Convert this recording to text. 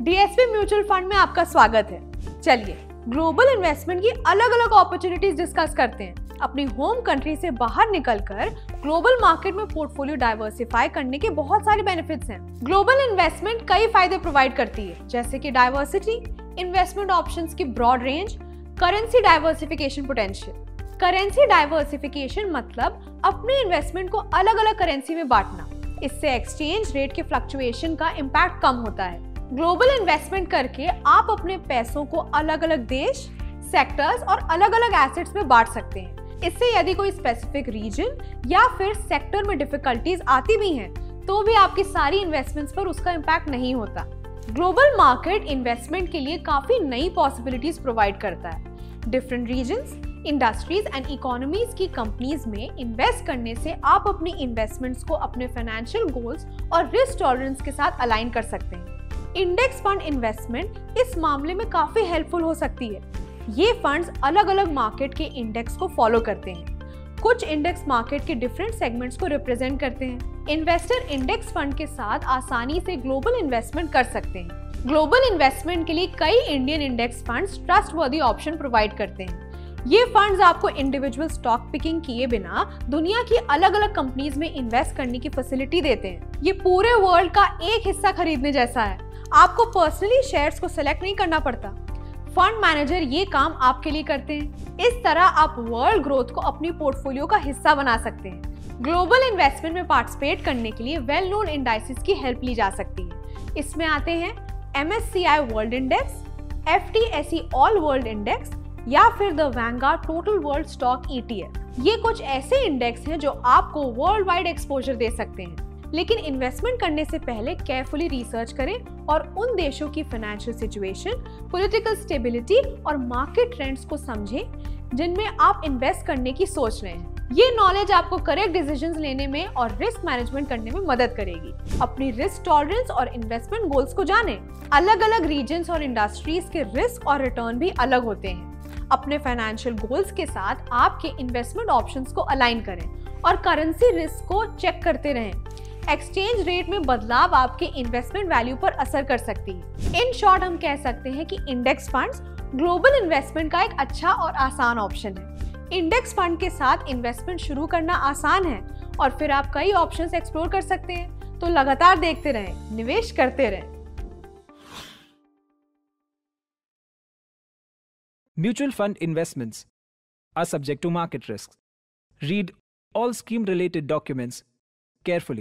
DSP mutual fund में आपका स्वागत है। चलिए ग्लोबल इन्वेस्टमेंट की अलग अलग अपॉर्चुनिटीज डिस्कस करते हैं। अपनी होम कंट्री से बाहर निकलकर ग्लोबल मार्केट में पोर्टफोलियो डाइवर्सिफाई करने के बहुत सारे बेनिफिट्स हैं। ग्लोबल इन्वेस्टमेंट कई फायदे प्रोवाइड करती है, जैसे कि डाइवर्सिटी, इन्वेस्टमेंट ऑप्शंस की broad range, currency diversification potential. Currency diversification मतलब अपने इन्वेस्टमेंट को अलग अलग करेंसी में बांटना। इससे एक्सचेंज रेट के फ्लक्चुएशन का इम्पैक्ट कम होता है। ग्लोबल इन्वेस्टमेंट करके आप अपने पैसों को अलग अलग देश, सेक्टर्स और अलग अलग एसेट्स में बांट सकते हैं। इससे यदि कोई स्पेसिफिक रीजन या फिर सेक्टर में डिफिकल्टीज आती भी हैं, तो भी आपकी सारी इन्वेस्टमेंट्स पर उसका इम्पैक्ट नहीं होता। ग्लोबल मार्केट इन्वेस्टमेंट के लिए काफी नई पॉसिबिलिटीज प्रोवाइड करता है। Different regions, industries and economies की कंपनीज में इन्वेस्ट करने से आप अपनी इन्वेस्टमेंट्स को अपने फाइनेंशियल गोल्स और रिस्क टॉलरेंस के साथ अलाइन कर सकते हैं। इंडेक्स फंड इन्वेस्टमेंट इस मामले में काफी हेल्पफुल हो सकती है। ये फंड्स अलग अलग मार्केट के इंडेक्स को फॉलो करते हैं। कुछ इंडेक्स मार्केट के डिफरेंट सेगमेंट्स को रिप्रेजेंट करते हैं। इन्वेस्टर इंडेक्स फंड के साथ आसानी से ग्लोबल इन्वेस्टमेंट कर सकते हैं। ग्लोबल इन्वेस्टमेंट के लिए कई Indian index funds trustworthy option provide करते हैं। ये फंड्स आपको इंडिविजुअल स्टॉक पिकिंग किए बिना दुनिया की अलग अलग कंपनीज में इन्वेस्ट करने की फैसिलिटी देते हैं। ये पूरे वर्ल्ड का एक हिस्सा खरीदने जैसा है। आपको पर्सनली शेयर्स को सिलेक्ट नहीं करना पड़ता। फंड मैनेजर ये काम आपके लिए करते हैं। इस तरह आप वर्ल्ड ग्रोथ को अपनी पोर्टफोलियो का हिस्सा बना सकते हैं। ग्लोबल इन्वेस्टमेंट में पार्टिसिपेट करने के लिए वेल नोन इंडाइसेस की हेल्प ली जा सकती है। इसमें आते हैं MSCI world index, FTSE all world index या फिर the Vanguard total world stock ETF। ये कुछ ऐसे इंडेक्स हैं जो आपको वर्ल्ड वाइड एक्सपोजर दे सकते हैं, लेकिन इन्वेस्टमेंट करने से पहले केयरफुली रिसर्च करें और उन देशों की फाइनेंशियल सिचुएशन, पॉलिटिकल स्टेबिलिटी और मार्केट ट्रेंड्स को समझें जिनमें आप इन्वेस्ट करने की सोच रहे हैं। ये नॉलेज आपको करेक्ट डिसीजंस लेने में और रिस्क मैनेजमेंट करने में मदद करेगी। अपनी रिस्क टॉलरेंस और इन्वेस्टमेंट गोल्स को जानें। अलग अलग रीजन्स और इंडस्ट्रीज के रिस्क और रिटर्न भी अलग होते हैं। अपने फाइनेंशियल गोल्स के साथ आपके इन्वेस्टमेंट ऑप्शंस को अलाइन करें और करेंसी रिस्क को चेक करते रहें। एक्सचेंज रेट में बदलाव आपके इन्वेस्टमेंट वैल्यू पर असर कर सकती है। इन शॉर्ट हम कह सकते हैं कि इंडेक्स फंड्स ग्लोबल इन्वेस्टमेंट का एक अच्छा और आसान ऑप्शन है। इंडेक्स फंड के साथ इन्वेस्टमेंट शुरू करना आसान है और फिर आप कई ऑप्शंस एक्सप्लोर कर सकते हैं। तो लगातार देखते रहें, निवेश करते रहें। Mutual fund investments are subject to market risks. Read all scheme-related documents carefully.